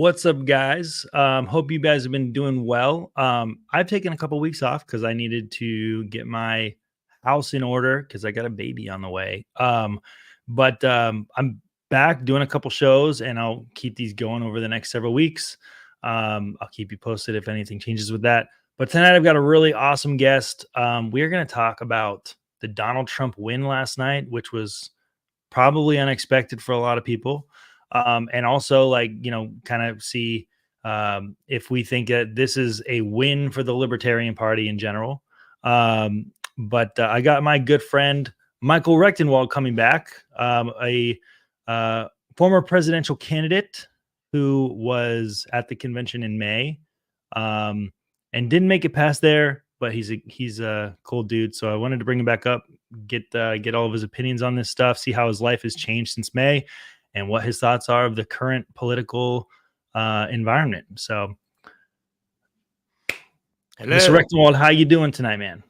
What's up, guys? Hope you guys have been doing well. I've taken a couple weeks off because I needed to get my house in order because I got a baby on the way. But I'm back doing a couple shows, and I'll keep these going over the next several weeks. I'll keep you posted if anything changes with that. But tonight I've got a really awesome guest. We are going to talk about the Donald Trump win last night, which was probably unexpected for a lot of people. And also, like, kind of see if we think that this is a win for the Libertarian Party in general. But I got my good friend Michael Rectenwald coming back, a former presidential candidate who was at the convention in May, and didn't make it past there. But he's a cool dude, so I wanted to bring him back up, get all of his opinions on this stuff, see how his life has changed since May, and what his thoughts are of the current political environment. So, Hello. Mr. Rectenwald, how you doing tonight, man?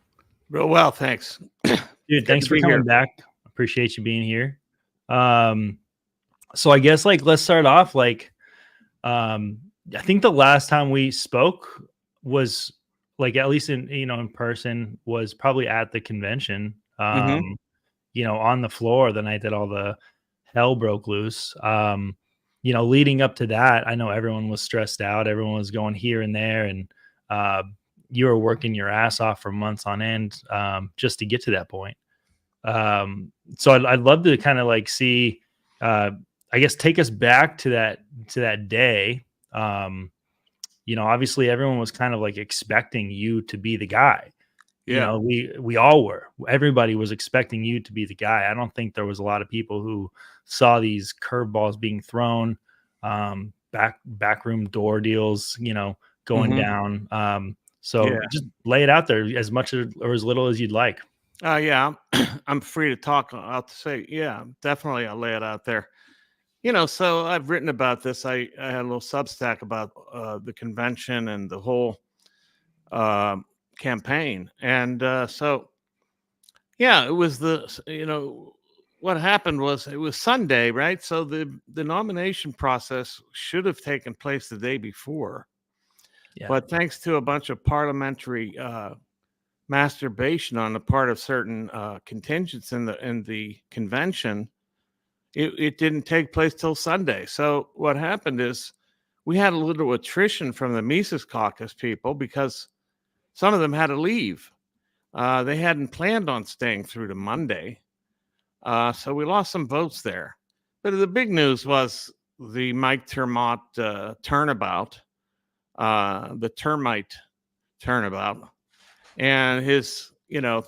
Real well, thanks. Dude, thanks for coming back. Appreciate you being here. So I guess, like, let's start off. Like, I think the last time we spoke was, like, at least in person, was probably at the convention. On the floor the night that all the hell broke loose. Leading up to that, I know everyone was stressed out. Everyone was going here and there, and you were working your ass off for months on end just to get to that point. So I'd love to kind of like see, I guess, take us back to that day. Obviously everyone was kind of like expecting you to be the guy. Yeah. We all were. Everybody was expecting you to be the guy. I don't think there was a lot of people who saw these curveballs being thrown, backroom door deals, going down. So just lay it out there as much or as little as you'd like. Yeah, I'm free to talk. I'll say, yeah, definitely. I'll lay it out there. So I've written about this. I had a little Substack about the convention and the whole campaign. And so, yeah, it was what happened was it was Sunday, right? So the nomination process should have taken place the day before. Yeah. But thanks to a bunch of parliamentary masturbation on the part of certain contingents in the convention, it didn't take place till Sunday. So what happened is we had a little attrition from the Mises Caucus people because some of them had to leave. They hadn't planned on staying through to Monday. So we lost some votes there. But the big news was the Mike Termott turnabout, the termite turnabout, and his,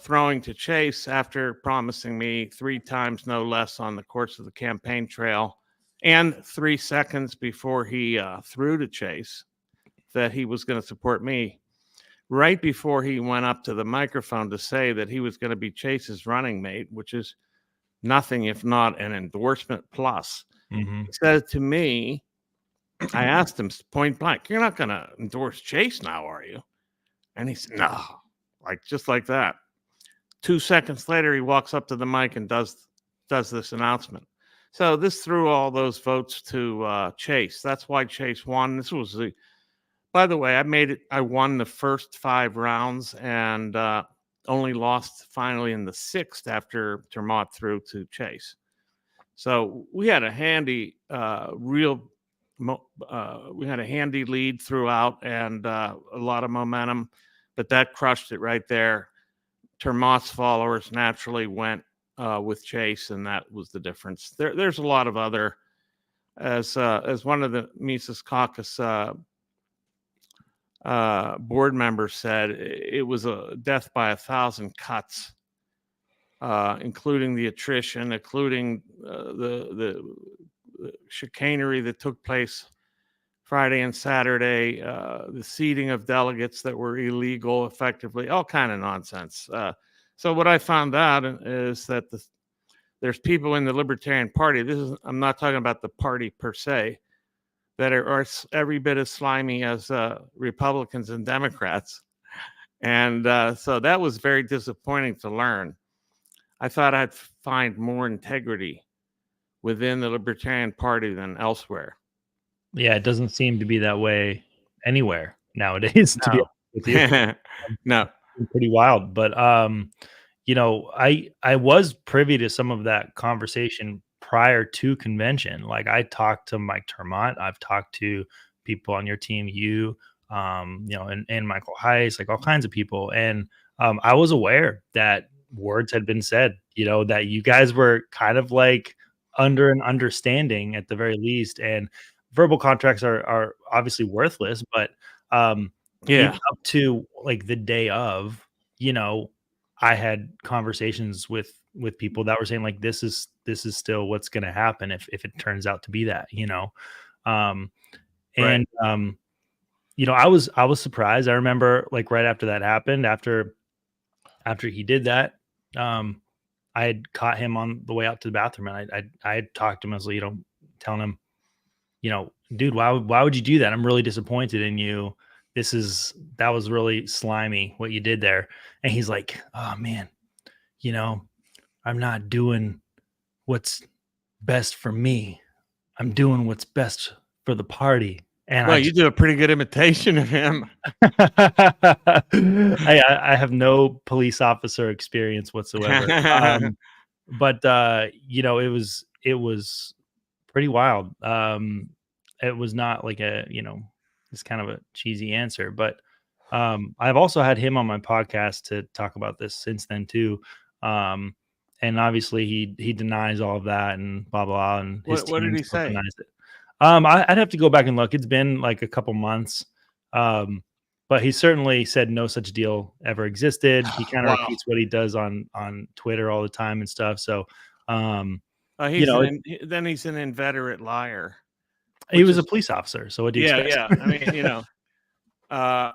throwing to Chase after promising me 3 times no less on the course of the campaign trail, and 3 seconds before he threw to Chase that he was going to support me, right before he went up to the microphone to say that he was going to be Chase's running mate, which is nothing if not an endorsement plus. He said to me, I asked him point blank, "You're not going to endorse Chase now, are you?" And he said, "No," just like that. 2 seconds later, he walks up to the mic and does this announcement. So this threw all those votes to Chase. That's why Chase won. This was by the way, I won the first 5 rounds and only lost finally in the 6th after Termott threw to Chase. So we had a handy, we had a handy lead throughout and a lot of momentum, but that crushed it right there. Termott's followers naturally went with Chase, and that was the difference. There's a lot of other, as one of the Mises Caucus board members said, it was a death by 1,000 cuts, including the attrition, including the chicanery that took place Friday and Saturday, the seating of delegates that were illegal, effectively, all kind of nonsense. So what I found out is that there's people in the Libertarian Party. I'm not talking about the party per se, that are every bit as slimy as Republicans and Democrats. And so that was very disappointing to learn. I thought I'd find more integrity within the Libertarian Party than elsewhere. Yeah, it doesn't seem to be that way anywhere nowadays, to be No. honest with you. No. Pretty wild, but, I was privy to some of that conversation prior to convention. Like, I talked to Mike Termont, I've talked to people on your team, and Michael Heiss, like, all kinds of people, and, I was aware that words had been said, that you guys were kind of, like, under an understanding at the very least, and verbal contracts are obviously worthless, but, even Yeah. up to, like, the day of, you know, I had conversations with people that were saying, like, this is still what's gonna happen if it turns out to be that, you know? Um, Right. and, I was surprised. I remember, like, right after that happened, after he did that, um, I had caught him on the way out to the bathroom, and I had talked to him. I was like, telling him, "Dude, why would you do that? I'm really disappointed in you. That was really slimy what you did there." And he's like, "Oh man, you know, I'm not doing what's best for me. I'm doing what's best for the party." And Well, you do a pretty good imitation of him. I have no police officer experience whatsoever. But it was pretty wild. It was not like it's kind of a cheesy answer, but I've also had him on my podcast to talk about this since then too. Um, and obviously he denies all of that and blah blah, and his What did team he still say? denies it. I'd have to go back and look. It's been like a couple months. Um, but he certainly said no such deal ever existed. He kind of Wow. repeats what he does on Twitter all the time and stuff. So, um, you He's know, it, then he's an inveterate liar, he which was a is police officer. So what do you yeah, expect? yeah. I mean, uh,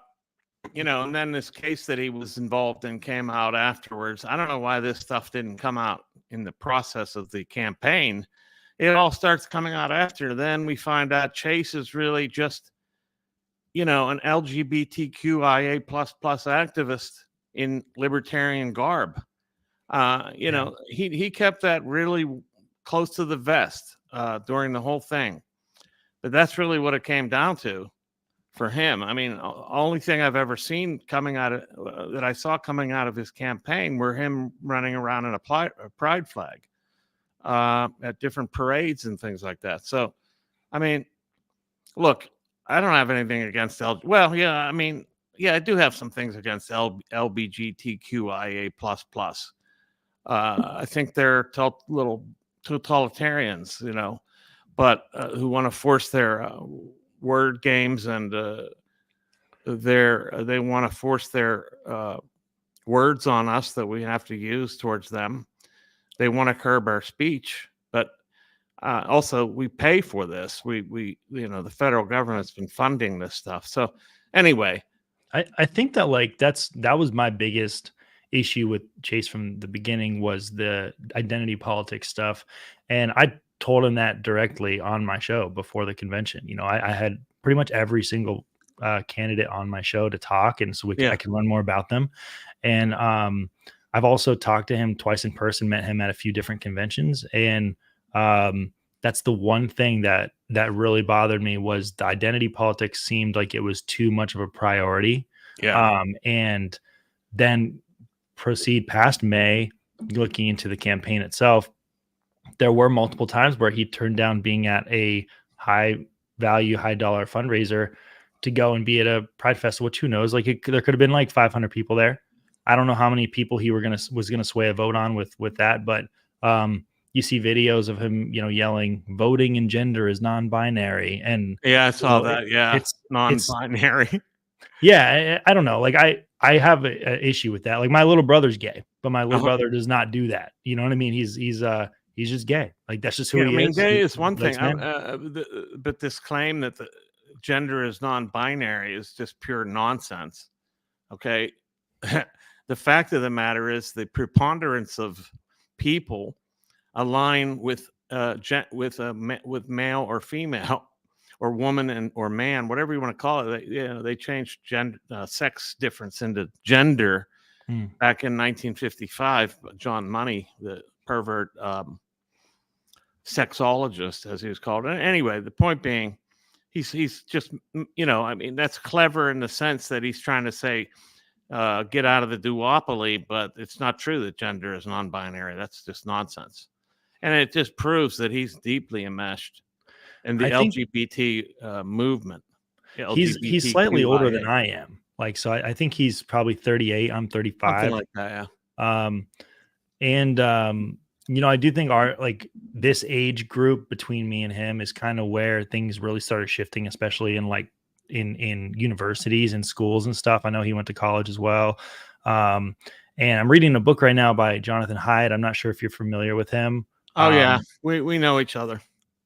and then this case that he was involved in came out afterwards. I don't know why this stuff didn't come out in the process of the campaign. It all starts coming out after. Then we find out Chase is really just, an LGBTQIA plus activist in libertarian garb. Yeah. He kept that really close to the vest during the whole thing. But that's really what it came down to for him. I mean, only thing I've ever seen coming out of that I saw coming out of his campaign were him running around in a pride flag at different parades and things like that. So, I mean, look, I don't have anything against Well, yeah, I mean, yeah, I do have some things against LBGTQIA plus plus. I think they're little totalitarians, but who want to force their word games and they want to force their words on us that we have to use towards them. They want to curb our speech, but also we pay for this. The federal government's been funding this stuff. So anyway, I think that that was my biggest issue with Chase from the beginning was the identity politics stuff. And I told him that directly on my show before the convention. I had pretty much every single candidate on my show to talk, and so I yeah, can learn more about them. And I've also talked to him twice in person, met him at a few different conventions, and that's the one thing that really bothered me was the identity politics seemed like it was too much of a priority. yeah, And then proceed past May, looking into the campaign itself, there were multiple times where he turned down being at a high value, high dollar fundraiser to go and be at a pride festival, which who knows, like there could have been like 500 people there. I don't know how many people he was going to sway a vote on with that, but you see videos of him, yelling voting in gender is non-binary. And yeah. I saw it, that. Yeah, it's non-binary. yeah, I don't know. Like I have a issue with that. Like my little brother's gay, but my little brother does not do that. You know what I mean? He's just gay. Like that's just who Yeah, I he mean, is. gay He is one thing, likes men. but this claim that the gender is non-binary is just pure nonsense. Okay, the fact of the matter is the preponderance of people align with with male or female or woman or man, whatever you want to call it. They changed gender sex difference into gender Hmm. back in 1955. John Money, the pervert sexologist, as he was called. Anyway, the point being, he's just, I mean, that's clever in the sense that he's trying to say, get out of the duopoly, but it's not true that gender is non-binary. That's just nonsense. And it just proves that he's deeply enmeshed in the I think LGBT movement. he's slightly older than LGBTQIA, I am. Like, so I think he's probably 38. I'm something 35. like that. Um, and I do think this age group between me and him is kind of where things really started shifting, especially in like in universities and schools and stuff. I know he went to college as well. Um, and I'm reading a book right now by Jonathan Haidt. I'm not sure if you're familiar with him. Oh yeah, we know each other.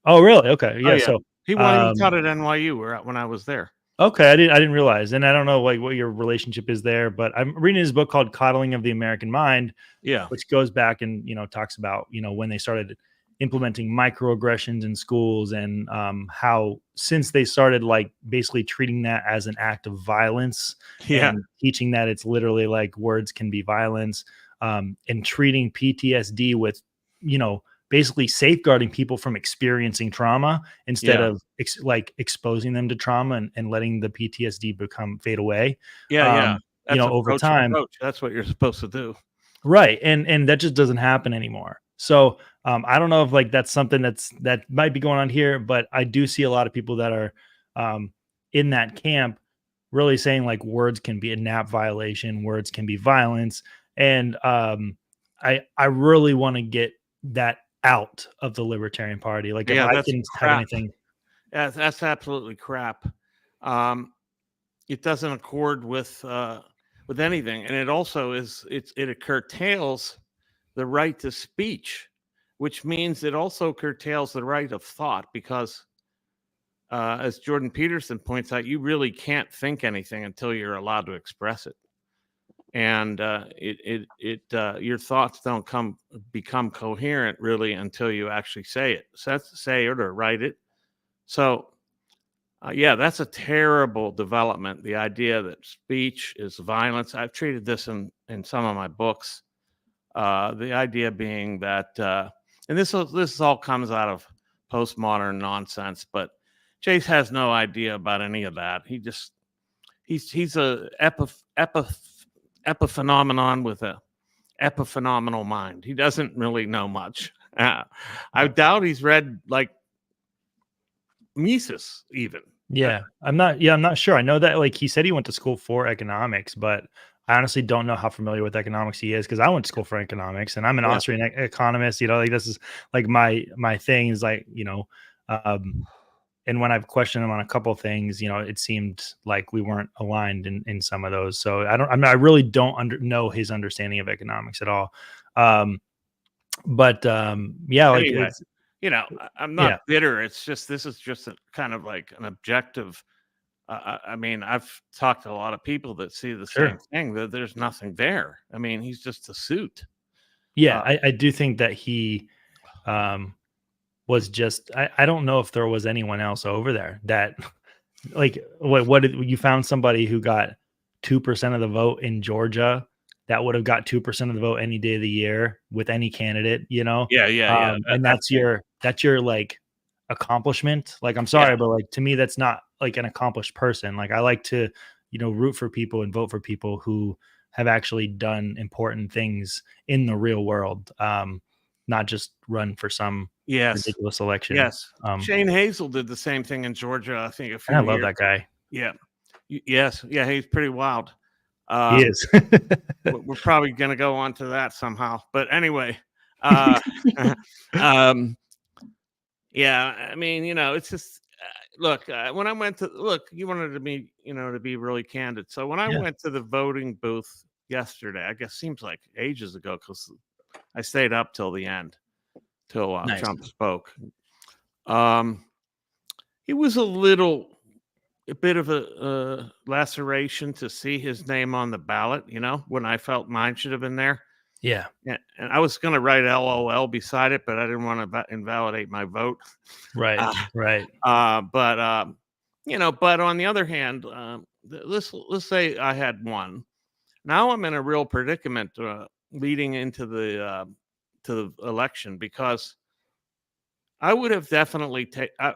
Oh, really? Okay. Oh Yeah. yeah, So, he taught at NYU when I was there. okay, I didn't realize, and I don't know like what your relationship is there, but I'm reading his book called "Coddling of the American Mind," Yeah, which goes back and talks about when they started implementing microaggressions in schools, and how since they started like basically treating that as an act of violence yeah, and teaching that it's literally like words can be violence, and treating PTSD with basically safeguarding people from experiencing trauma instead yeah, of exposing them to trauma and letting the PTSD fade away. yeah. That's Over approach. time, That's what you're supposed to do. right, and that just doesn't happen anymore. So I don't know if like that's something that might be going on here, but I do see a lot of people that are um, in that camp really saying like words can be a nap violation, words can be violence, and I really want to get that out of the Libertarian Party. Like if Yeah, I that's can have crap. anything, That's absolutely crap. Um, it doesn't accord with anything, and it also it curtails the right to speech, which means it also curtails the right of thought because, as Jordan Peterson points out, you really can't think anything until you're allowed to express it, and your thoughts don't become coherent really until you actually say it, say it or write it. So yeah, that's a terrible development. The idea that speech is violence. I've treated this in some of my books. The idea being that, and this all comes out of postmodern nonsense, but Chase has no idea about any of that. He's a epiphenomenon with a epiphenomenal mind. He doesn't really know much. I doubt he's read like Mises even. yeah, I'm not sure. I know that like he said he went to school for economics, but I honestly don't know how familiar with economics he is because I went to school for economics and I'm an Yeah. Austrian economist. Like this is like my thing is like um, and when I've questioned him on a couple things, it seemed like we weren't aligned in some of those. So I really don't know his understanding of economics at all. But yeah, like Anyway, it's I'm yeah, not bitter. It's just this is just a kind of like an objective. I mean, I've talked to a lot of people that see the same sure. thing. That there's nothing there. I mean, he's just a suit. Yeah, Uh, I do think that he um was just I don't know if there was anyone else over there that like what did you found somebody who got 2% of the vote in Georgia that would have got 2% of the vote any day of the year with any candidate, yeah. and That's that's your like accomplishment. Like I'm yeah, sorry, but like to me that's not like an accomplished person. Like I like to, root for people and vote for people who have actually done important things in the real world. Not just run for some yes, ridiculous election. yes. Shane Hazel did the same thing in Georgia. I think a And I few love years. that guy. Yeah. Yes. Yeah. He's pretty wild. He Um, is. we're probably going to go on to that somehow. But anyway, uh, um, yeah, I mean, it's just look. When I went to look, you wanted to be, to be really candid. So when I Yeah. went to the voting booth yesterday, I guess seems like ages ago because I stayed up till the end, till Nice. Trump spoke. Um, it was a bit of a laceration to see his name on the ballot. When I felt mine should have been there. Yeah. Yeah, and I was going to write LOL beside it, but I didn't want to invalidate my vote. Right. Uh, Right. but on the other hand, let's say I had won. Now I'm in a real predicament leading into the to the election because I would have definitely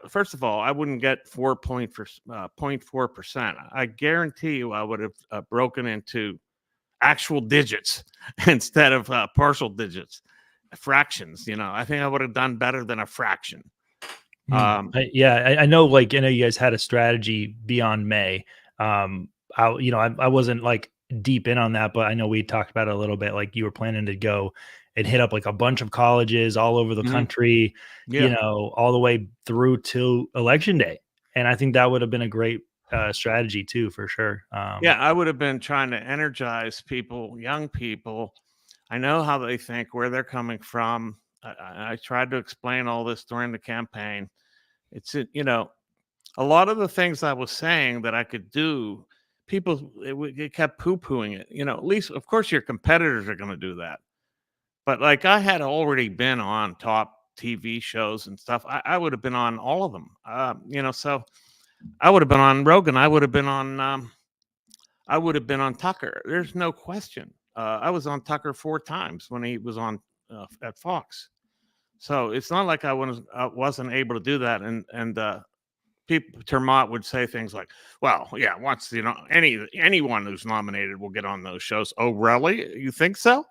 first of all, I wouldn't get 0.4%. I guarantee you I would have broken into actual digits instead of partial digits, fractions. I think I would have done better than a fraction. I know, like, I know you guys had a strategy beyond May. I wasn't like deep in on that, but I know we talked about it a little bit. Like, you were planning to go and hit up like a bunch of colleges all over the Mhm. country, Yeah. all the way through to election day. And I think that would have been a great strategy too, for sure. Yeah, I would have been trying to energize people, young people. I know how they think, where they're coming from. I tried to explain all this during the campaign. A lot of the things I was saying that I could do, people it kept poo-pooing it. At least, of course, your competitors are going to do that. But like, I had already been on top TV shows and stuff. I would have been on all of them. So I would have been on Rogan. I would have been on Tucker. There's no question. I was on Tucker 4 times when he was on at Fox. So it's not like I wasn't able to do that. And people, Termott would say things like, "Well, yeah, once anyone who's nominated will get on those shows." Oh, really? You think so?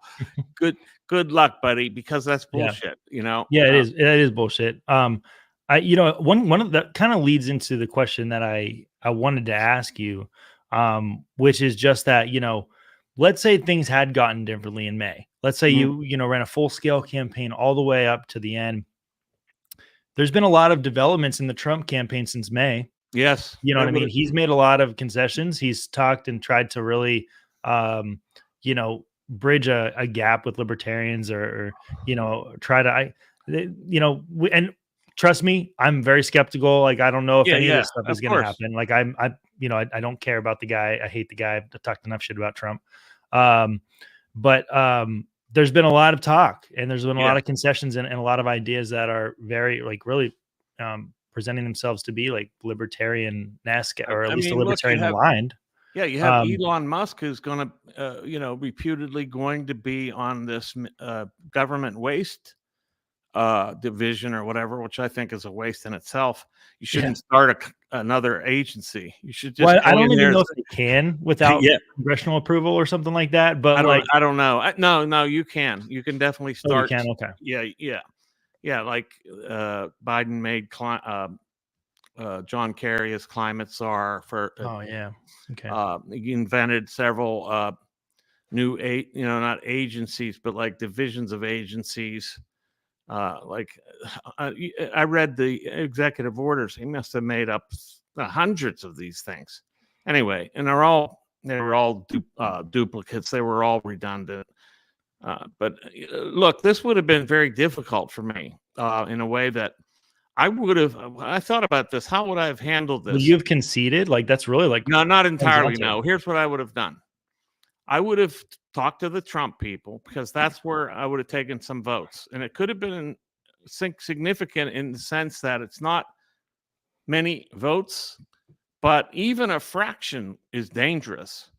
Good luck, buddy, because that's Yeah. bullshit. Yeah, it is bullshit. One of that kind of leads into the question that I wanted to ask you, which is just that, let's say things had gotten differently in May. Let's say Mm, you ran a full scale campaign all the way up to the end. There's been a lot of developments in the Trump campaign since May. yes, You know what it I would mean? have. He's made a lot of concessions. He's talked and tried to really, um, bridge a gap with libertarians, or try to, and trust me, I'm very skeptical. Like, I don't know if Yeah, any of yeah, this stuff is of going to course. happen. Like, I don't care about the guy. I hate the guy. I've talked enough shit about Trump. Um, but there's been a lot of talk, and there's been a Yeah. lot of concessions, and a lot of ideas that are very, like, really, presenting themselves to be like libertarian-esque, or at I least a mean, look, libertarian aligned. you have Um, Elon Musk, who's going to, reputedly going to be on this government waste division or whatever, which I think is a waste in itself. You yeah. shouldn't start another agency. You should just Well, I go don't in even there. know if they can without Yeah, congressional approval or something like that. But like, I don't know. No, you can. You can definitely oh, you start. can. Okay. Yeah, yeah, yeah. Like Biden made John Kerry as climate czar for. Oh, yeah. Okay. He invented several new not agencies, but like divisions of agencies. Like I read the executive orders. He must have made up hundreds of these things. Anyway, and they were all duplicates. They were all redundant. But look, this would have been very difficult for me in a way that I would have. I thought about this. How would I have handled Well, this? you've conceded. Like, that's really like No, not entirely. horizontal. No. Here's what I would have done. I would have talked to the Trump people, because that's where I would have taken some votes. And it could have been significant in the sense that it's not many votes, but even a fraction is dangerous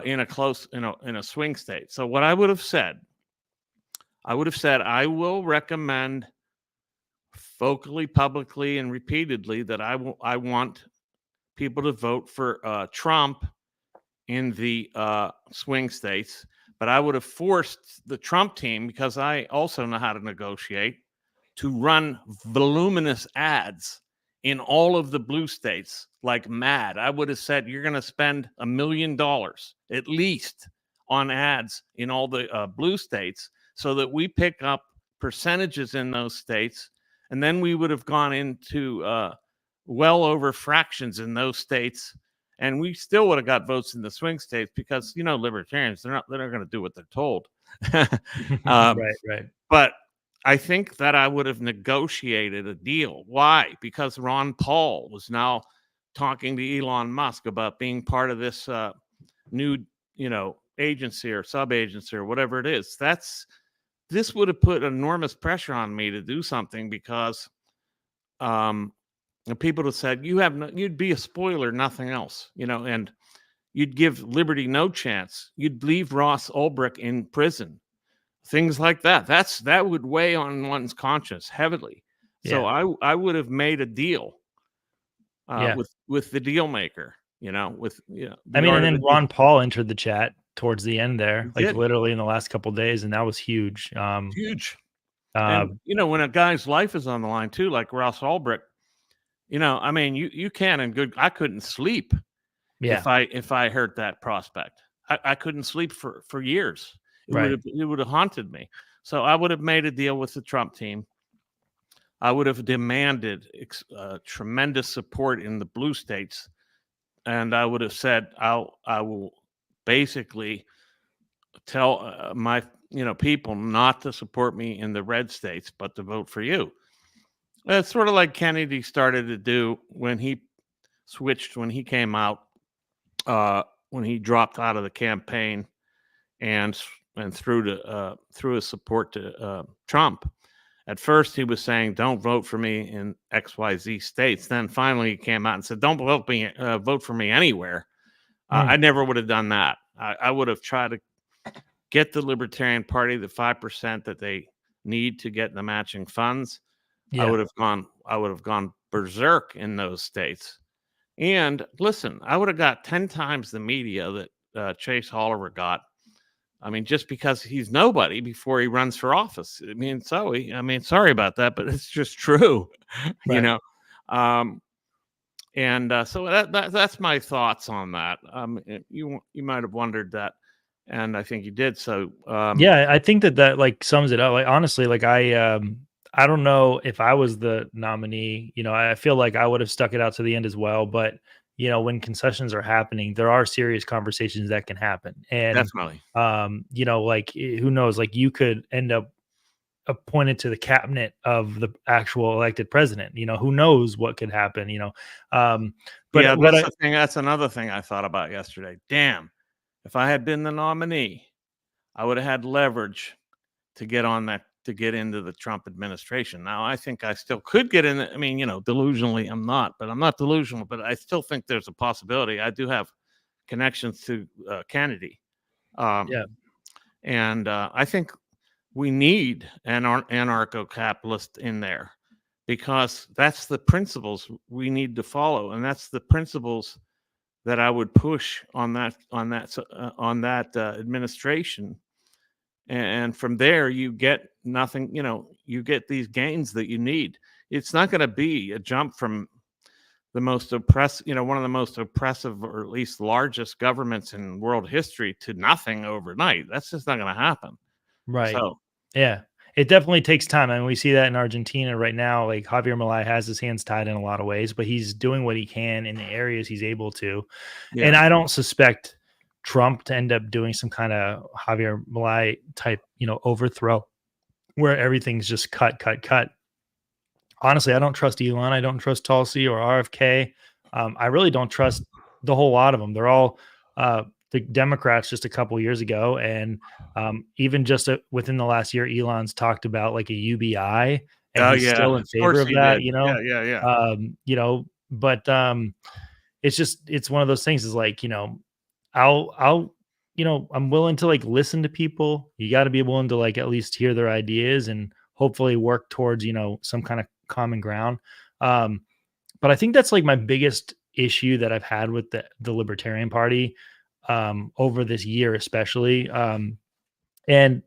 in a swing state. So what I would have said, I will recommend vocally, publicly, and repeatedly that I want people to vote for Trump in the swing states. But I would have forced the Trump team, because I also know how to negotiate, to run voluminous ads in all of the blue states like mad. I would have said, you're going to spend $1 million at least on ads in all the blue states, so that we pick up percentages in those states. And then we would have gone into well over fractions in those states. And we still would have got votes in the swing states, because, libertarians, they're not going to do what they're told. um, Right. Right. but I think that I would have negotiated a deal. Why? Because Ron Paul was now talking to Elon Musk about being part of this new, agency or sub-agency or whatever it is. This would have put enormous pressure on me to do something, because and people have said, you'd be a spoiler, nothing else, and you'd give liberty no chance. You'd leave Ross Ulbricht in prison. Things like that. That would weigh on one's conscience heavily. So Yeah. I would have made a deal Yeah. with the deal maker, with I the mean, and art of the then deal. Ron Paul entered the chat towards the end there, He like did. literally in the last couple days, and that was huge. Huge. Uh, And when a guy's life is on the line too, like Ross Ulbricht, I mean, you can and good. I couldn't sleep yeah, if I heard that prospect. I couldn't sleep for years. right. It would have haunted me. So I would have made a deal with the Trump team. I would have demanded tremendous support in the blue states, and I would have said, I will basically tell my people not to support me in the red states, but to vote for you. It's sort of like Kennedy started to do when he when he came out, when he dropped out of the campaign and through his support to Trump. At first, he was saying, "Don't vote for me in XYZ states." Then finally, he came out and said, "Don't vote for me anywhere." Mm, I never would have done that. I would have tried to get the Libertarian Party the 5% that they need to get the matching funds. yeah, I would have gone berserk in those states. And listen, I would have got 10 times the media that Chase Oliver got. I mean, just because he's nobody before he runs for office. I mean, sorry about that, but it's just true, you right. know. Um, and so that's my thoughts on that. You might have wondered that, and I think you did. So Yeah, I think that like sums it up. Like honestly, like I don't know if I was the nominee, I feel like I would have stuck it out to the end as well, but when concessions are happening, there are serious conversations that can happen. And definitely, like who knows, like you could end up appointed to the cabinet of the actual elected president. Who knows what could happen, yeah. but what That's I the thing. That's another thing I thought about yesterday. Damn, if I had been the nominee, I would have had leverage to get into the Trump administration. Now, I think I still could get in. I mean, delusionally, I'm not delusional, but I still think there's a possibility. I do have connections to Kennedy, um, yeah, and I think we need an anarcho-capitalist in there because that's the principles we need to follow, and that's the principles that I would push on that administration. And from there you get nothing, you get these gains that you need. It's not going to be a jump from the most oppressive, one of the most oppressive or at least largest governments in world history to nothing overnight. That's just not going to happen. right. So Yeah, it definitely takes time, and we see that in Argentina right now. Like Javier Milei has his hands tied in a lot of ways, but he's doing what he can in the areas he's able to. And yeah, I don't suspect Trump to end up doing some kind of Javier Milei type, overthrow where everything's just cut, cut, cut. Honestly, I don't trust Elon. I don't trust Tulsi or RFK. I really don't trust the whole lot of them. They're all the Democrats just a couple years ago, and even just within the last year, Elon's talked about like a UBI, and oh he's yeah, still in of favor course of he that. did. Yeah, yeah, yeah. But it's one of those things. Is like I'll I'm willing to like listen to people. You got to be willing to like at least hear their ideas and hopefully work towards some kind of common ground. Um, but I think that's like my biggest issue that I've had with the Libertarian Party over this year, especially. And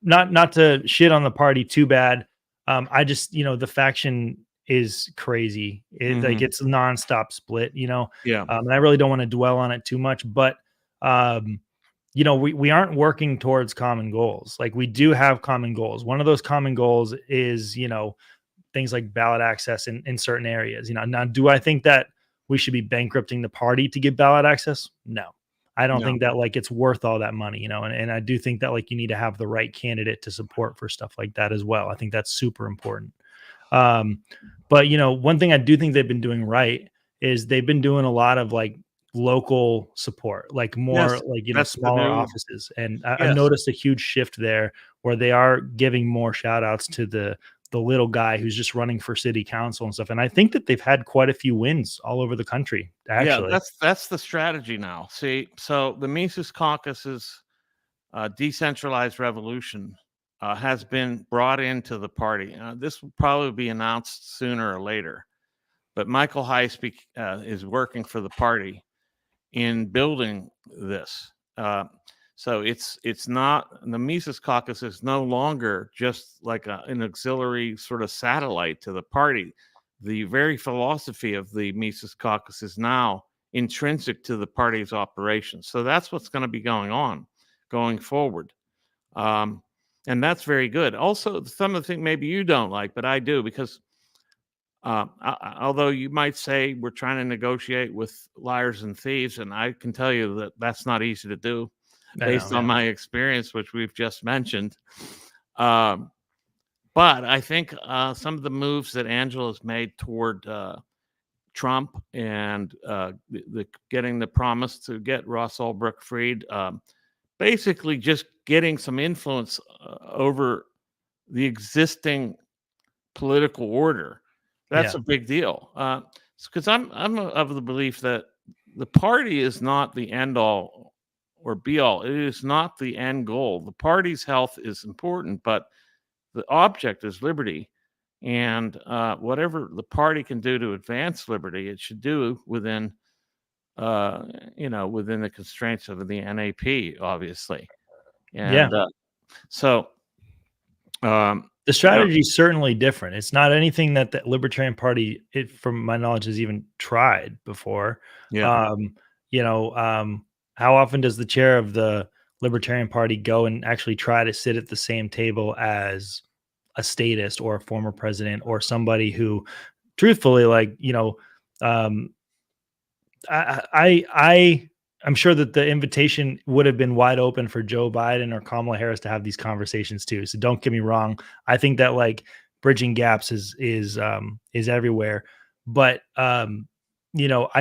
not to shit on the party too bad. I just the faction is crazy. Like Hmm. it's a nonstop split. Yeah, And I really don't want to dwell on it too much, but um, we aren't working towards common goals. Like we do have common goals. One of those common goals is things like ballot access in certain areas. Now, do I think that we should be bankrupting the party to get ballot access? No. I don't no, think that like it's worth all that money, and I do think that like you need to have the right candidate to support for stuff like that as well. I think that's super important. Um, but one thing I do think they've been doing right is they've been doing a lot of like local support, like more yes, like that's the smaller new. offices, and I've Yes, noticed a huge shift there where they are giving more shout outs to the little guy who's just running for city council and stuff. And I think that they've had quite a few wins all over the country, yeah, actually. that's the strategy now. See, so the Mises Caucus is decentralized revolution. has been brought into the party. This will probably be announced sooner or later, but Michael Heiss is working for the party in building this. So it's not, the Mises Caucus is no longer just like an auxiliary sort of satellite to the party. The very philosophy of the Mises Caucus is now intrinsic to the party's operations. So that's what's going to be going on going forward. And that's very good. Also, some of the things maybe you don't like, but I do, because although you might say we're trying to negotiate with liars and thieves, and I can tell you that that's not easy to do based on my experience, which we've just mentioned. But I think some of the moves that Angela's made toward Trump and getting the promise to get Ross Ulbricht freed, basically just getting some influence over the existing political order. That's a big deal. Because I'm of the belief that the party is not the end all or be all. It is not the end goal. The party's health is important, but the object is liberty. And whatever the party can do to advance liberty, it should do within, within the constraints of the NAP, obviously. And so the strategy is certainly different. It's not anything that the Libertarian Party, from my knowledge, has even tried before. Yeah. How often does the chair of the Libertarian Party go and actually try to sit at the same table as a statist or a former president or somebody who, truthfully, I'm sure that the invitation would have been wide open for Joe Biden or Kamala Harris to have these conversations too. So don't get me wrong. I think that bridging gaps is everywhere, but I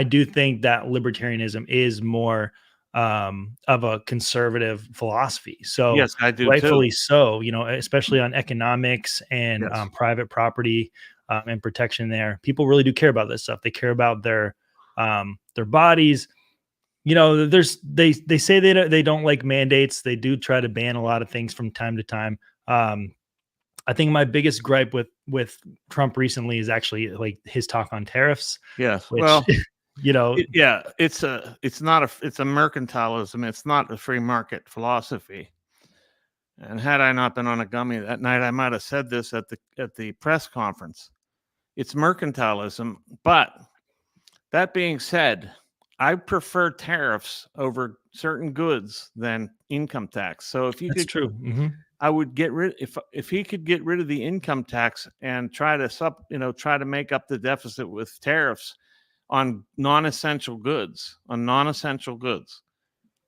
do think that libertarianism is more of a conservative philosophy. So yes, I do rightfully too. so, especially on economics and private property and protection there. People really do care about this stuff. They care about their bodies. They say they don't like mandates. They do try to ban a lot of things from time to time. I think my biggest gripe with Trump recently is actually his talk on tariffs. Yes. Which, well, it's a mercantilism. It's not a free market philosophy. And had I not been on a gummy that night, I might have said this at the press conference. It's mercantilism. But that being said, I prefer tariffs over certain goods than income tax. So if you that's could, true. Mm-hmm. I would get rid, if he could get rid of the income tax and try to make up the deficit with tariffs on non-essential goods,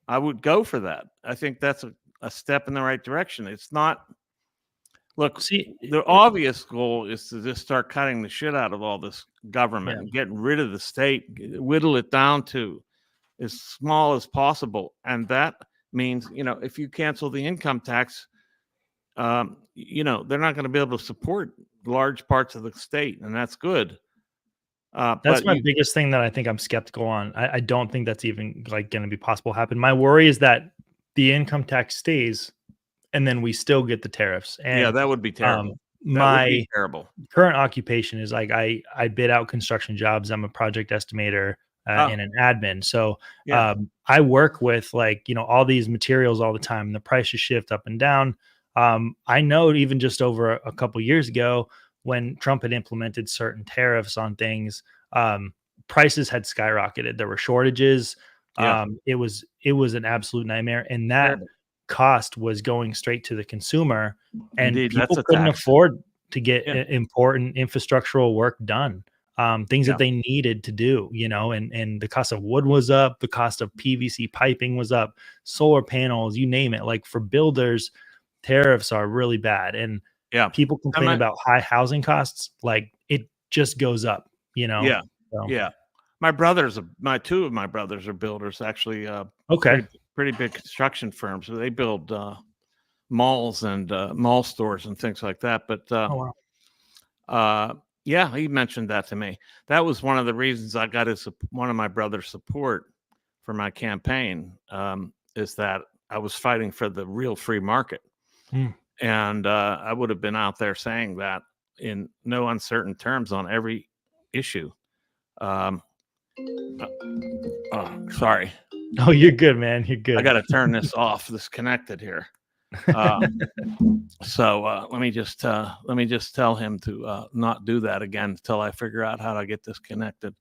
I would go for that. I think that's a step in the right direction. It's not, look, the obvious goal is to just start cutting the shit out of all this government and getting rid of the state, whittle it down to as small as possible. And that means, if you cancel the income tax, they're not going to be able to support large parts of the state, and that's good. That's my biggest thing that I think I'm skeptical on. I don't think that's even going to be possible to happen. My worry is that the income tax stays and then we still get the tariffs. And that would be terrible. My current occupation is I bid out construction jobs. I'm a project estimator and an admin. So I work with all these materials all the time, and the prices shift up and down. I know even just over a couple years ago, when Trump had implemented certain tariffs on things, prices had skyrocketed. There were shortages. It was an absolute nightmare. And that cost was going straight to the consumer, and people couldn't afford to get important infrastructural work done. Things that they needed to do, and the cost of wood was up, the cost of PVC piping was up, solar panels, you name it. Like, for builders, tariffs are really bad. And people complain about high housing costs. Like, it just goes up, So. Two of my brothers are builders, actually. Pretty big construction firms. So they build malls and mall stores and things like that. But he mentioned that to me. That was one of the reasons I got one of my brother's support for my campaign, is that I was fighting for the real free market. And I would have been out there saying that in no uncertain terms on every issue. Oh, sorry. Oh, you're good, man. You're I good. got to turn this off. This connected here. So let me just tell him to not do that again until I figure out how to get this connected.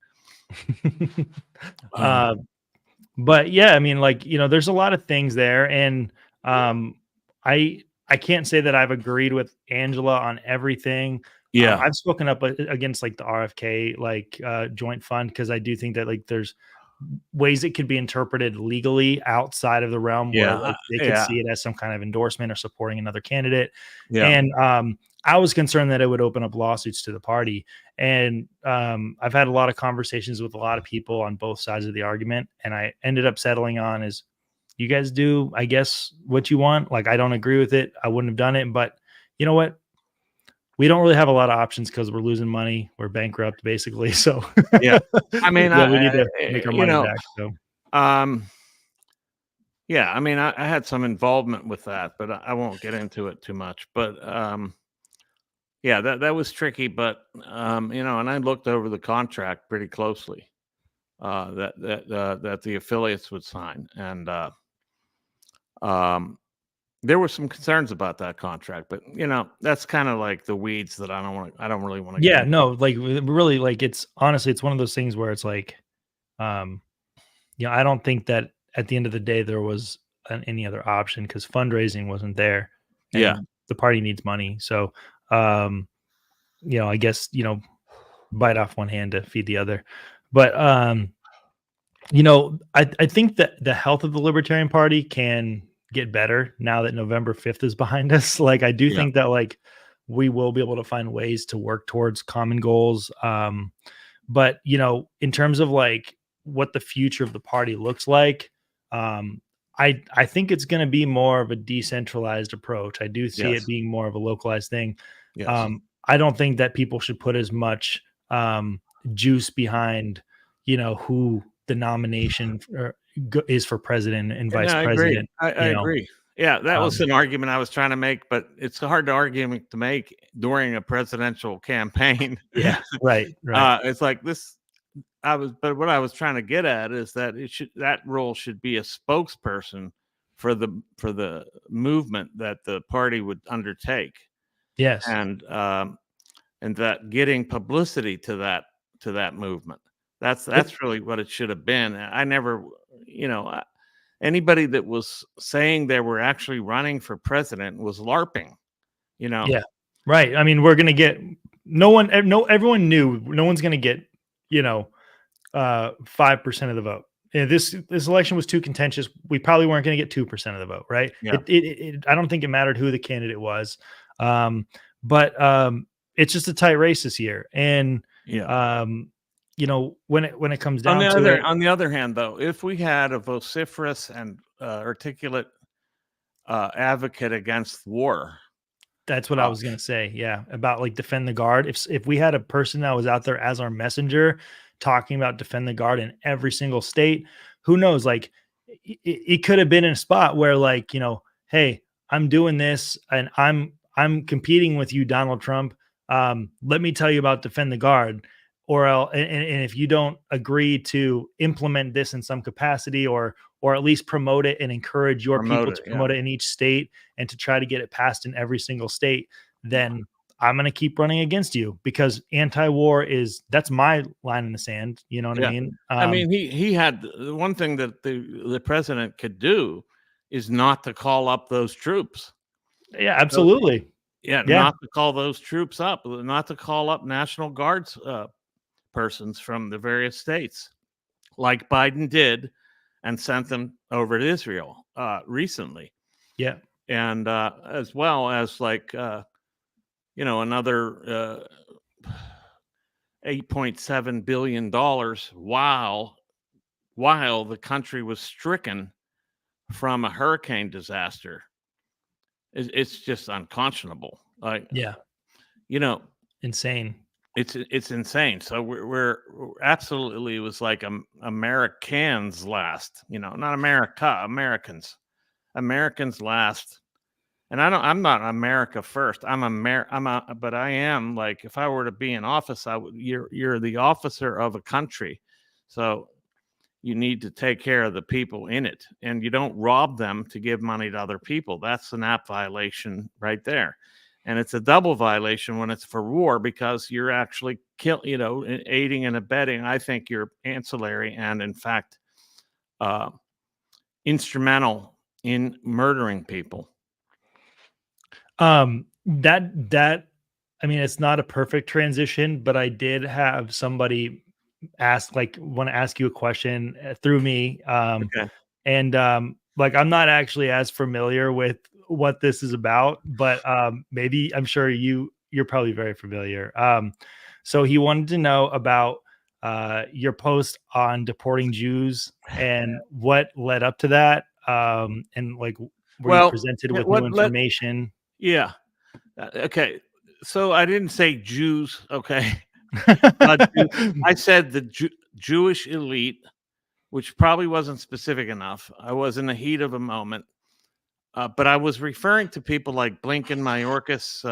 But yeah, I mean, like, there's a lot of things there, and I can't say that I've agreed with Angela on everything. Yeah, I've spoken up against like the RFK joint fund, because I do think that like there's ways it could be interpreted legally outside of the realm where yeah, like they could yeah, see it as some kind of endorsement or supporting another candidate. yeah, And I was concerned that it would open up lawsuits to the party. And I've had a lot of conversations with a lot of people on both sides of the argument, and I ended up settling on is, you guys do, I guess, what you want. Like, I don't agree with it. I wouldn't have done it, but you know what? We don't really have a lot of options because we're losing money. We're bankrupt, basically. So yeah. I mean, yeah, we need to make our money back. So yeah. I mean, I had some involvement with that, but I won't get into it too much. But yeah, that was tricky. But and I looked over the contract pretty closely that the affiliates would sign, and there were some concerns about that contract, but that's kind of like the weeds that I don't really want to get yeah, into. no, like really, like it's honestly, it's one of those things where it's like, um, I don't think that at the end of the day there was any other option, because fundraising wasn't there, Yeah, and the party needs money. So, um, I guess bite off one hand to feed the other. But I think that the health of the Libertarian Party can get better now that November 5th is behind us. Like, I do yeah, think that like we will be able to find ways to work towards common goals. But in terms of like what the future of the party looks like, I think it's going to be more of a decentralized approach. I do see it yes, being more of a localized thing. yes. I don't think that people should put as much juice behind, who the nomination is for president and And vice I agree. president. I agree. Yeah, that was Um, an argument I was trying to make, but it's a hard argument to make during a presidential campaign. yeah, right, right. It's like this. But what I was trying to get at is that that role should be a spokesperson for the movement that the party would undertake, Yes. and that getting publicity to that movement. Yep. That's really what it should have been. I never, anybody that was saying they were actually running for president was LARPing. You know, Yeah. Right. I mean, we're gonna get no one. No, everyone knew no one's gonna get 5% of the vote. This election was too contentious. We probably weren't going to get 2% of the vote, right? yeah, I don't think it mattered who the candidate was, but it's just a tight race this year, and yeah. when it comes down to it, On the other hand, though, if we had a vociferous and articulate advocate against war, that's what I uh, was going to say. Yeah, about like defend the guard. If we had a person that was out there as our messenger talking about defend the guard in every single state, who knows? Like it could have been in a spot where like, hey, I'm doing this and I'm competing with you, Donald Trump. Let me tell you about defend the guard. Or and if you don't agree to implement this in some capacity, or at least promote it and encourage your promote people it. to Yeah, promote it in each state and to try to get it passed in every single state, then I'm going to keep running against you, because anti-war that's my line in the sand. You know what I yeah. mean? I mean, he had the one thing that the president could do is not to call up those troops. Yeah, So, absolutely. yeah, Yeah. not to call those troops up, not to call up National Guards persons from the various states, like Biden did, and sent them over to Israel recently, Yeah. and as well as like another $8.7 billion while the country was stricken from a hurricane disaster. It's just unconscionable. Like, Yeah. you know, Insane. it's insane. So we're absolutely, it was like Americans last, not America, Americans last And I'm not America first. But I am, like, if I were to be in office, you're the officer of a country. So you need to take care of the people in it, and you don't rob them to give money to other people. That's an app violation right there. And it's a double violation when it's for war, because you're actually aiding and abetting. I think you're ancillary and, in fact, uh, instrumental in murdering people. That I mean, it's not a perfect transition, but I did have somebody want to ask you a question through me. Okay. And like, I'm not actually as familiar with what this is about, but maybe I'm sure you're probably very familiar. So he wanted to know about your post on deporting Jews and what led up to that. And like, were you Well, presented with new what let information? yeah. Okay. So I didn't say Jews. Okay. I said the Jewish elite, which probably wasn't specific enough. I was in the heat of a moment, but I was referring to people like Blinken, Mayorkas,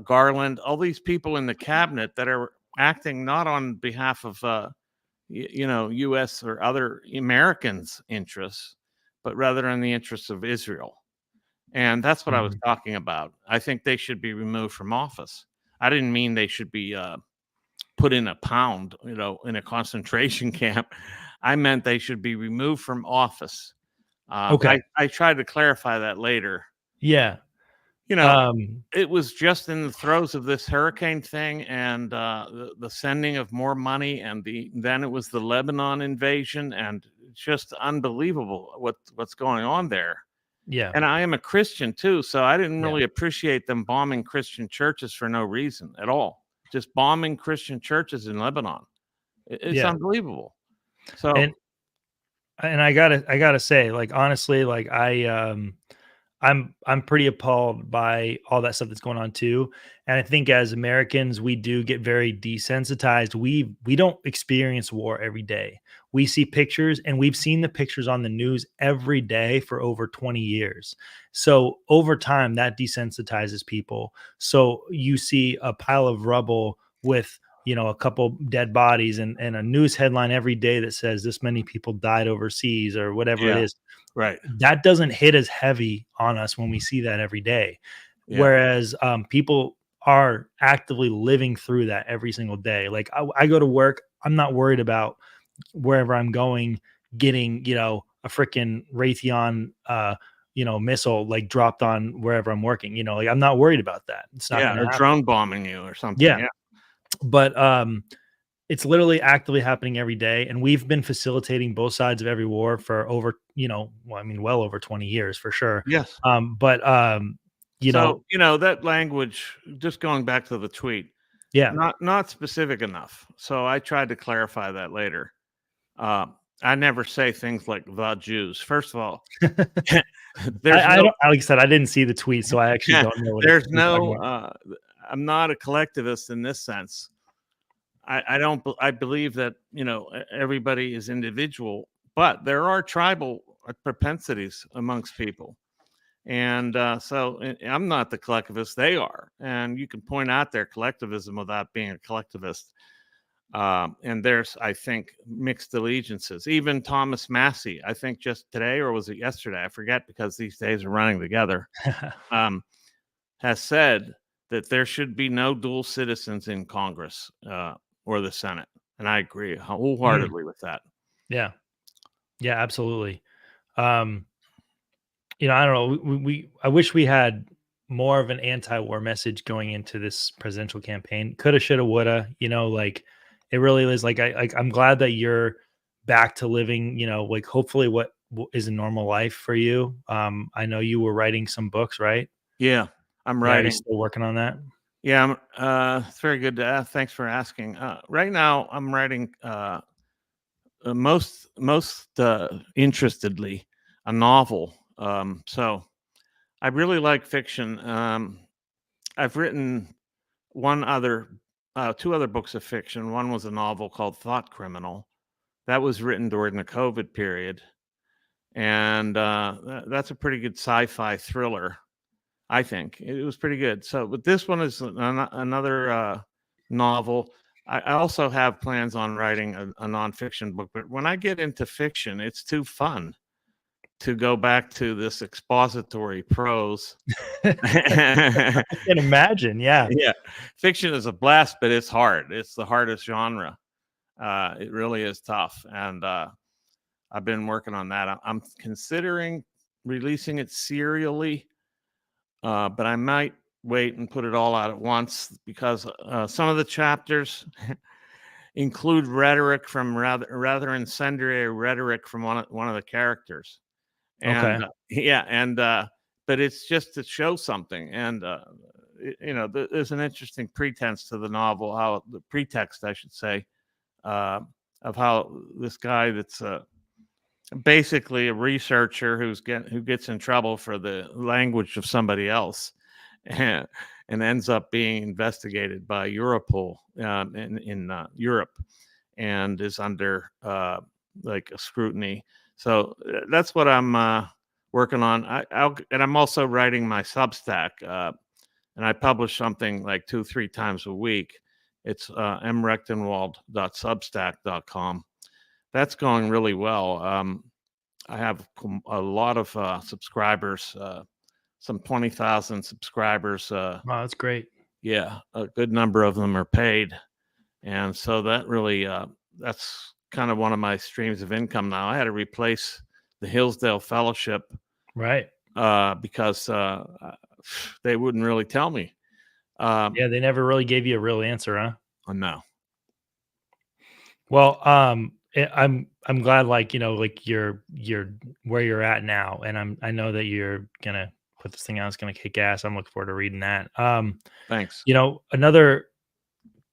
Garland, all these people in the cabinet that are acting not on behalf of U.S. or other Americans' interests, but rather in the interests of Israel. And that's what I was Mhm. talking about. I think they should be removed from office. I didn't mean they should be put in a pound, in a concentration camp. I meant they should be removed from office. Okay. I tried to clarify that later. Yeah. You know, Um, it was just in the throes of this hurricane thing, and the sending of more money, and then it was the Lebanon invasion, and just unbelievable what's going on there. yeah. And I am a Christian too, so I didn't Yeah. really appreciate them bombing Christian churches for no reason at all. Just bombing Christian churches in Lebanon. It's Yeah. unbelievable. And So I gotta say, like, honestly, like, I'm pretty appalled by all that stuff that's going on too. And I think as Americans, we do get very desensitized. We don't experience war every day. We see pictures, and we've seen the pictures on the news every day for over 20 years. So over time, that desensitizes people. So you see a pile of rubble with, a couple dead bodies, and a news headline every day that says this many people died overseas or whatever it yeah, is. right. That doesn't hit as heavy on us when we see that every day. Yeah, Whereas people are actively living through that every single day. Like, I go to work, I'm not worried about wherever I'm going getting, a freaking Raytheon, missile like dropped on wherever I'm working. Like, I'm not worried about that. It's not yeah, going to or happen. drone bombing you or something. Yeah. Yeah, But it's literally actively happening every day, and we've been facilitating both sides of every war for over, well, I mean, well over 20 years for sure. yes. But you know, So that language. Just going back to the tweet, yeah. not specific enough. So I tried to clarify that later. Uh, I never say things like "the Jews." First of all, there's I no don't, like I said, I didn't see the tweet, so I actually don't know what there's you're talking no. about. I'm not a collectivist in this sense. I don't. I believe that everybody is individual, but there are tribal propensities amongst people. And I'm not the collectivist, they are. And you can point out their collectivism without being a collectivist. And there's, I think, mixed allegiances. Even Thomas Massey, I think just today, or was it yesterday? I forget, because these days are running together, um, has said that there should be no dual citizens in Congress or the Senate. And I agree Mm, wholeheartedly with that. yeah. Yeah, absolutely. Um, I don't know. I wish we had more of an anti-war message going into this presidential campaign. Coulda, shoulda, woulda. Like, it really is. I'm glad that you're back to living. Like, hopefully, what is a normal life for you. I know you were writing some books, right? Yeah, I'm Yeah, are you writing. still working on that? Yeah, it's very good to ask. Thanks for asking. Right now, I'm writing most interestedly a novel. So I really like fiction. I've written two other books of fiction. One was a novel called Thought Criminal. That was written during the COVID period. and that's a pretty good sci-fi thriller. I think it was pretty good. So, but this one is another novel. I also have plans on writing a nonfiction book, but when I get into fiction, it's too fun to go back to this expository prose. I can imagine. Yeah. Yeah, fiction is a blast, but it's hard. It's the hardest genre. It really is tough, and I've been working on that. I'm considering releasing it serially, but I might wait and put it all out at once because some of the chapters include rhetoric from rather incendiary rhetoric from one of the characters, Okay. and yeah, and but it's just to show something, and there's an interesting pretense to the novel, how the pretext, I should say, of how this guy that's basically a researcher who gets in trouble for the language of somebody else, and ends up being investigated by Europol in Europe, and is under like a scrutiny. So that's what I'm working on. And I'm also writing my Substack, and I publish something like 2-3 times a week. It's mrectenwald.substack.com. That's going really well. I have a lot of subscribers, some 20,000 subscribers. Wow, that's great. Yeah, a good number of them are paid. And so that really, that's kind of one of my streams of income now. I had to replace the Hillsdale Fellowship, Right. because they wouldn't really tell me. Yeah, they never really gave you a real answer, huh? No. Well, I'm glad, like, like you're where you're at now, and I know that you're gonna put this thing out. It's gonna kick ass. I'm looking forward to reading that. Thanks. Another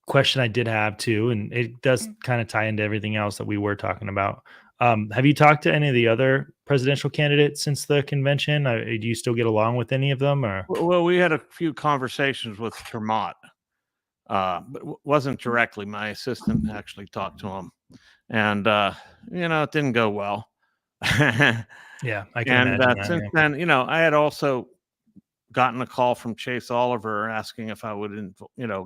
question I did have too, and it does kind of tie into everything else that we were talking about. Have you talked to any of the other presidential candidates since the convention? Do you still get along with any of them, or? Well, we had a few conversations with Termott, but wasn't directly. My assistant actually talked to him, and it didn't go well. Yeah, I can And imagine that. since Yeah. then, I had also gotten a call from Chase Oliver asking if I would,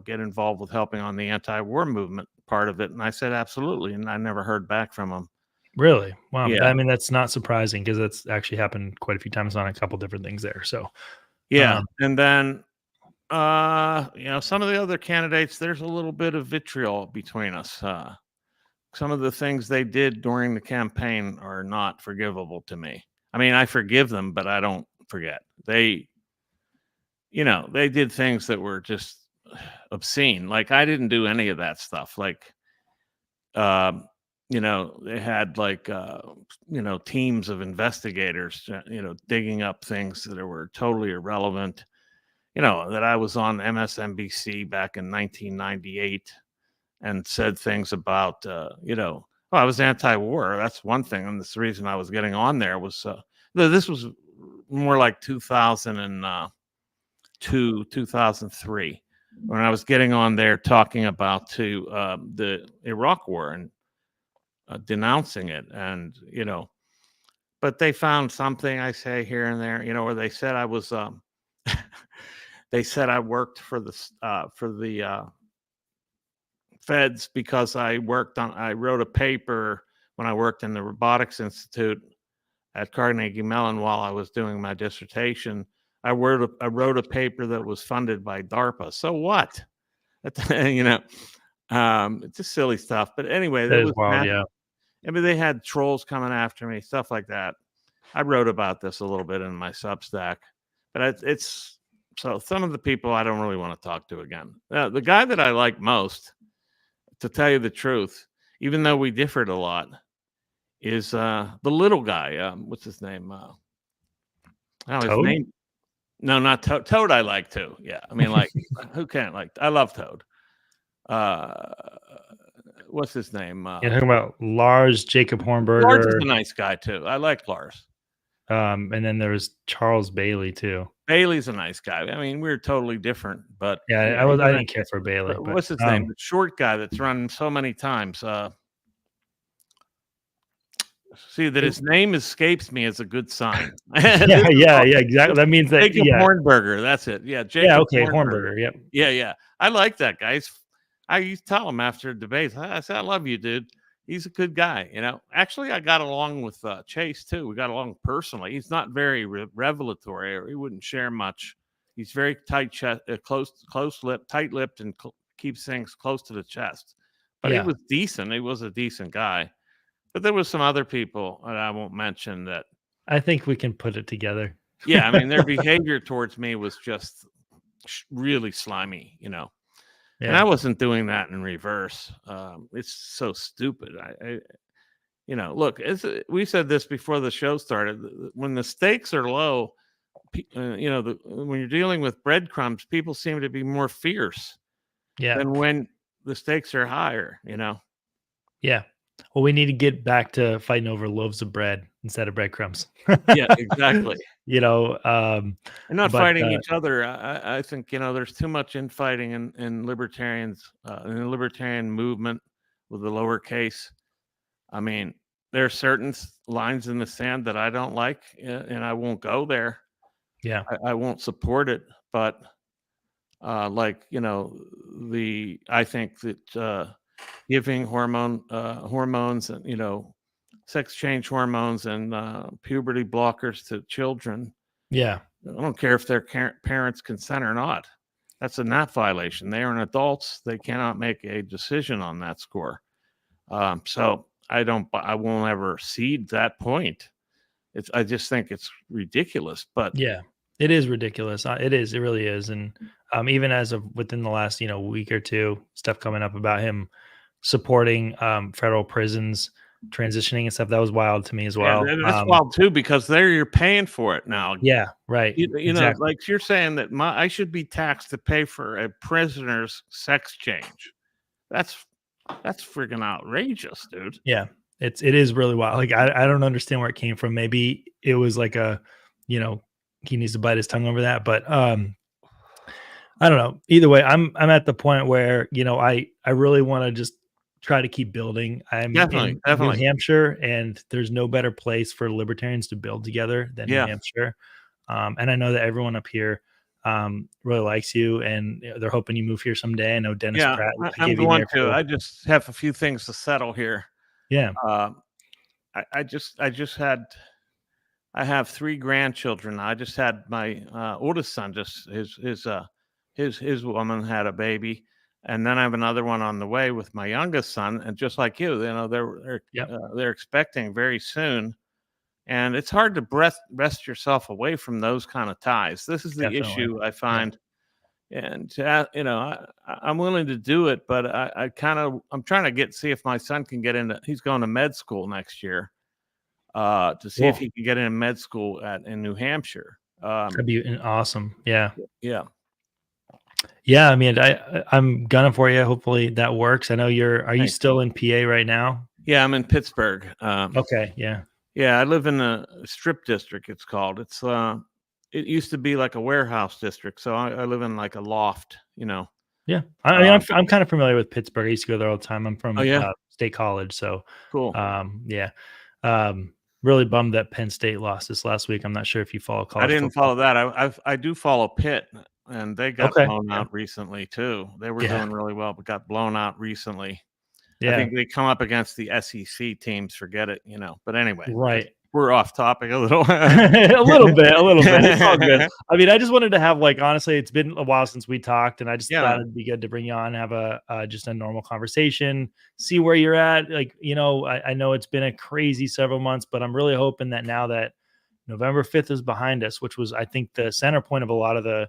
get involved with helping on the anti-war movement part of it, and I said absolutely, and I never heard back from him. Really? Wow. Yeah, I mean, that's not surprising because that's actually happened quite a few times on a couple different things there. So, yeah, um, and then some of the other candidates, there's a little bit of vitriol between us. Some of the things they did during the campaign are not forgivable to me. I mean, I forgive them, but I don't forget. They did things that were just obscene. Like, I didn't do any of that stuff. Like, they had like, teams of investigators, digging up things that were totally irrelevant. That I was on MSNBC back in 1998 and said things about, well, I was anti-war. That's one thing. And this reason I was getting on there was, this was more like 2002, 2003, when I was getting on there talking about the Iraq War and denouncing it. And, but they found something I say here and there, where they said I was, they said I worked for the feds because I wrote a paper when I worked in the Robotics Institute at Carnegie Mellon while I was doing my dissertation. I wrote a paper that was funded by DARPA. So what? It's just silly stuff. But anyway, that there is was wild. Yeah. I mean, they had trolls coming after me, stuff like that. I wrote about this a little bit in my Substack, but it's so some of the people I don't really want to talk to again. The guy that I like most, to tell you the truth, even though we differed a lot, is the little guy. What's his name? His Toad? name. No, not Toad. Toad I like too. Yeah. I mean, like, who can't like? I love Toad. What's his name? You're talking about Lars Jacob Lars is Hornberger. a nice guy too. I like Lars. And then there's Charles Bailey too. Bailey's a nice guy. I mean, we're totally different, but Yeah, I didn't care for Bailey, but what's his name? The short guy that's run so many times. See that his name escapes me is a good sign. Yeah, exactly. That means that, Jacob Hornberger. That's it. Yeah, Jacob okay, Hornberger. Hornberger. Yep. Yeah. I like that guy. I used to tell him after debates. I said, "I love you, dude. He's a good guy." Actually, I got along with Chase too. We got along personally. He's not very revelatory, or he wouldn't share much. He's very tight chest, tight-lipped, and keeps things close to the chest. But he Yeah. was decent. He was a decent guy. But there was some other people that I won't mention that. I think we can put it together. Yeah, I mean, their behavior towards me was just really slimy, and I wasn't doing that in reverse. It's so stupid. Look, we said this before the show started. When the stakes are low, when you're dealing with breadcrumbs, people seem to be more fierce than when the stakes are higher. Yeah. Well, we need to get back to fighting over loaves of bread instead of breadcrumbs. Yeah, exactly. And not fighting each other. I think there's too much infighting in libertarians, in the libertarian movement with the lowercase. I mean, there are certain lines in the sand that I don't like, and I won't go there. Yeah, I won't support it. But I think that giving hormones and sex change hormones and puberty blockers to children. Yeah. I don't care if their parents consent or not. That's a NAP violation. They are adults. They cannot make a decision on that score. So I won't ever cede that point. I just think it's ridiculous. But yeah, it is ridiculous. It is. It really is. And even as of within the last week or two, stuff coming up about him supporting federal prisons transitioning and stuff, that was wild to me as well. That's wild too, because you're paying for it now. Yeah, right. Exactly. Like you're saying that I should be taxed to pay for a prisoner's sex change. That's freaking outrageous, dude. Yeah, it is really wild. Like I don't understand where it came from. Maybe it was like he needs to bite his tongue over that, but I don't know. Either way, I'm at the point where I really want to just try to keep building. I'm definitely in New Hampshire, and there's no better place for libertarians to build together than New Hampshire. And I know that everyone up here really likes you, and they're hoping you move here someday. I know Dennis Pratt. I'm going to. I just have a few things to settle here. Yeah. I have 3 grandchildren. I just had my oldest son. Just his woman had a baby, and then I have another one on the way with my youngest son. And just like you, they're expecting very soon. And it's hard to wrest yourself away from those kind of ties. This is the issue I find. And I'm willing to do it, but I'm trying to see if my son can get into. He's going to med school next year, to see if he can get into med school in New Hampshire. That'd be awesome. Yeah. I mean, I'm gunning for you. Hopefully that works. I know are you still in PA right now? Yeah, I'm in Pittsburgh. Okay. Yeah. Yeah, I live in a strip district. It's called. It used to be like a warehouse district, so I live in like a loft. Yeah, I mean, I'm kind of familiar with Pittsburgh. I used to go there all the time. I'm from State College, so cool. Really bummed that Penn State lost this last week. I'm not sure if you follow college. I didn't follow that. I do follow Pitt, and they got blown out recently too. They were doing really well, but got blown out recently. Yeah. I think they come up against the SEC teams. Forget it, But anyway, right. We're off topic a little. a little bit. It's all good. I mean, I just wanted to have honestly, it's been a while since we talked, and I just thought it'd be good to bring you on, have just a normal conversation, see where you're at. I know it's been a crazy several months, but I'm really hoping that now that November 5th is behind us, which was, I think, the center point of a lot of the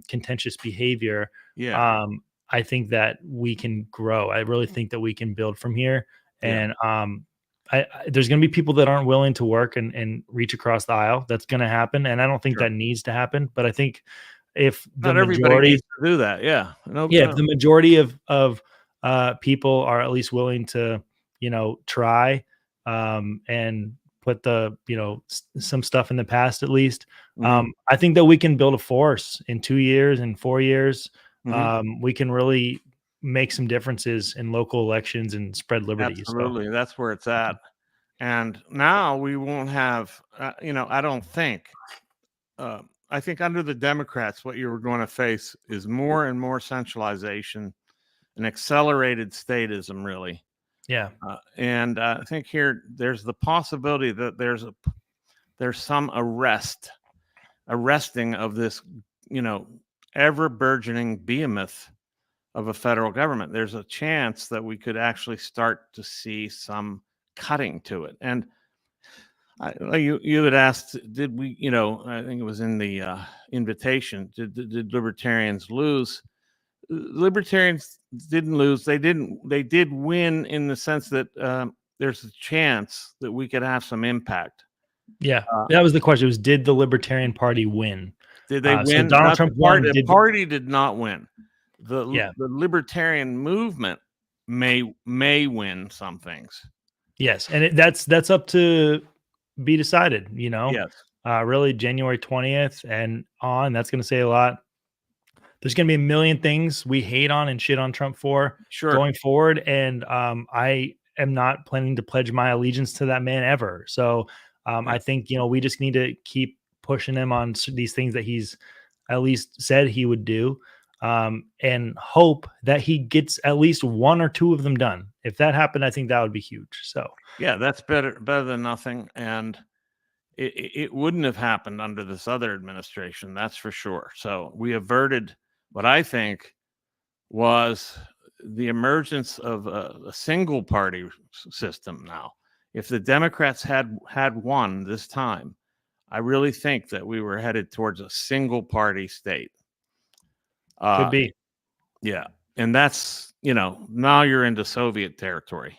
contentious behavior. Yeah. I think that we can grow. I really think that we can build from here. And there's going to be people that aren't willing to work and reach across the aisle. That's going to happen. And I don't think that needs to happen. But I think if the majority needs to do that, if the majority of people are at least willing to, try and put some stuff in the past, at least, I think that we can build a force in 2 years and 4 years. We can really make some differences in local elections and spread liberty. Absolutely. That's where it's at. And now we won't have, I don't think, I think under the Democrats, what you're going to face is more and more centralization and accelerated statism, really. Yeah. And I think here there's the possibility that there's some arresting of this, ever burgeoning behemoth of a federal government. There's a chance that we could actually start to see some cutting to it. And you had asked, did we, I think it was in the invitation, did libertarians lose? Libertarians didn't lose. They did win in the sense that there's a chance that we could have some impact. Yeah, that was the question. Was, did the Libertarian Party win? Did they win? So Donald Trump won. The party did not win. Yeah. The Libertarian movement may win some things. Yes, and that's up to be decided. Yes. Really, January 20th and on. That's going to say a lot. There's going to be a million things we hate on and shit on Trump for going forward, and I am not planning to pledge my allegiance to that man ever. So I think we just need to keep pushing him on these things that he's at least said he would do, and hope that he gets at least one or two of them done. If that happened, I think that would be huge. So yeah, that's better than nothing, and it wouldn't have happened under this other administration, that's for sure. So we averted what I think was the emergence of a single party system. Now, if the Democrats had won this time, I really think that we were headed towards a single party state. Could be. Yeah. And that's, now you're into Soviet territory.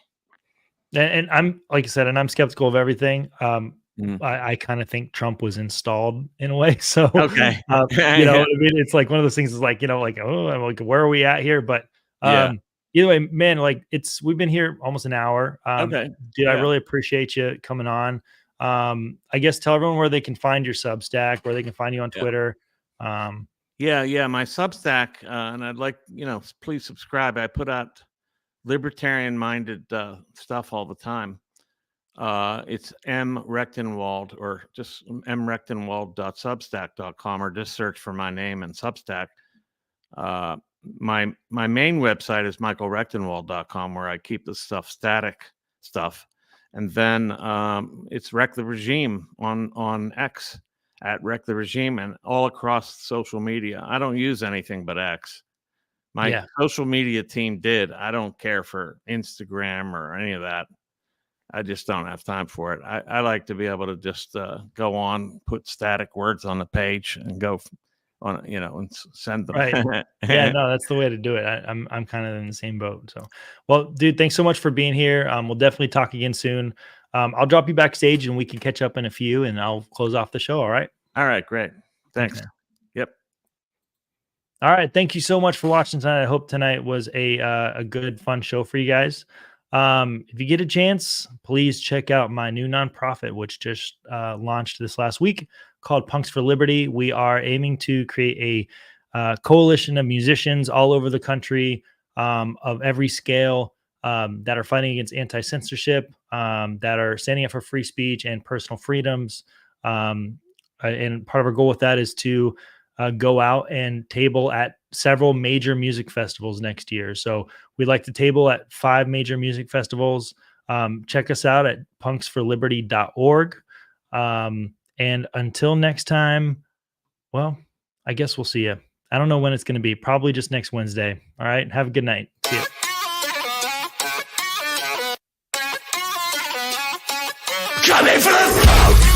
And I'm, like I said, and I'm skeptical of everything. I kind of think Trump was installed in a way. So, okay. I mean, it's like one of those things is like, where are we at here? But either way, man, we've been here almost an hour. Okay. Dude, I really appreciate you coming on. I guess tell everyone where they can find your Substack, where they can find you on Twitter. My Substack, and I'd like, please subscribe. I put out libertarian-minded stuff all the time. It's M. Rectenwald, or just mrectenwald.substack.com, or just search for my name and Substack. My main website is michaelrectenwald.com, where I keep the static stuff. And then it's Wreck the Regime on X, at Wreck the Regime, and all across social media. I don't use anything but X. My social media team did. I don't care for Instagram or any of that. I just don't have time for it. I like to be able to just go on, put static words on the page, and go on, and send them. Right. Yeah, no, that's the way to do it. I'm kind of in the same boat. So, well, dude, thanks so much for being here. We'll definitely talk again soon. I'll drop you backstage and we can catch up in a few, and I'll close off the show. All right. All right. Great. Thanks. Okay. Yep. All right. Thank you so much for watching tonight. I hope tonight was a good, fun show for you guys. If you get a chance, please check out my new nonprofit, which just launched this last week, called Punks for Liberty. We are aiming to create a coalition of musicians all over the country, of every scale, that are fighting against anti-censorship, that are standing up for free speech and personal freedoms. And part of our goal with that is to go out and table at several major music festivals next year. So we'd like to table at 5 major music festivals. Check us out at punksforliberty.org. And until next time, well, I guess we'll see you. I don't know when it's going to be. Probably just next Wednesday. All right. Have a good night. See you. Coming for the throat!